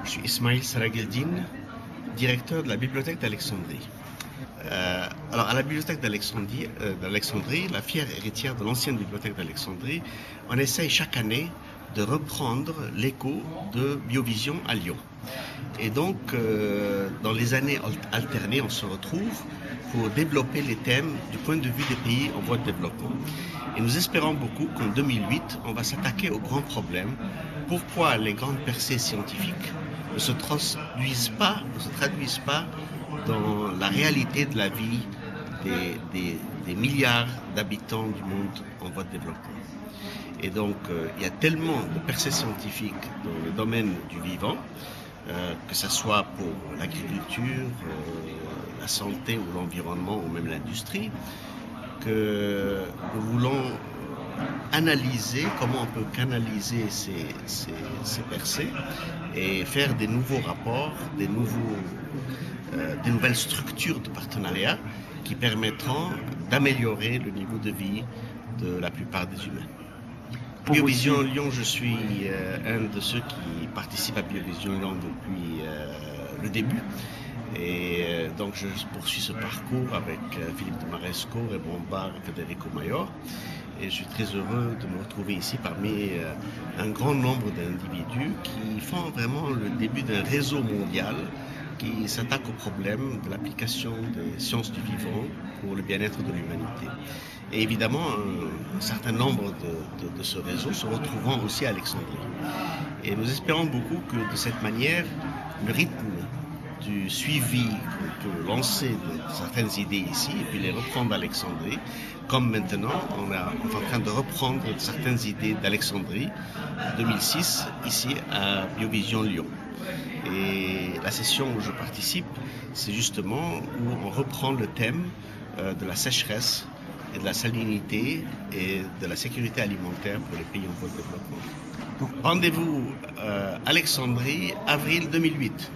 Je suis Ismail Sarageldine, directeur de la bibliothèque d'Alexandrie. Alors à la bibliothèque d'Alexandrie, la fière héritière de l'ancienne bibliothèque d'Alexandrie, on essaye chaque année de reprendre l'écho de Biovision à Lyon. Et donc, dans les années alternées, on se retrouve pour développer les thèmes du point de vue des pays en voie de développement. Et nous espérons beaucoup qu'en 2008, on va s'attaquer au grand problème. Pourquoi les grandes percées scientifiques ne se traduisent pas dans la réalité de la vie des milliards d'habitants du monde en voie de développement. Et donc, il y a tellement de percées scientifiques dans le domaine du vivant, que ce soit pour l'agriculture, la santé ou l'environnement ou même l'industrie, que nous voulons analyser comment on peut canaliser ces percées et faire des nouveaux rapports, des nouvelles structures de partenariat qui permettront d'améliorer le niveau de vie de la plupart des humains. Biovision Lyon, je suis un de ceux qui participent à Biovision Lyon depuis le début. Et donc je poursuis ce parcours avec Philippe de Maresco, Raymond Barre et Federico Mayor. Et je suis très heureux de me retrouver ici parmi un grand nombre d'individus qui font vraiment le début d'un réseau mondial qui s'attaque au problème de l'application des sciences du vivant pour le bien-être de l'humanité. Et évidemment, un certain nombre de ce réseau se retrouvant aussi à Alexandrie. Et nous espérons beaucoup que de cette manière, le rythme du suivi qu'on peut lancer de certaines idées ici et puis les reprendre à Alexandrie, comme maintenant on est en train de reprendre certaines idées d'Alexandrie 2006 ici à Biovision Lyon. Et la session où je participe, c'est justement où on reprend le thème de la sécheresse et de la salinité et de la sécurité alimentaire pour les pays en voie de développement. Rendez-vous Alexandrie, avril 2008.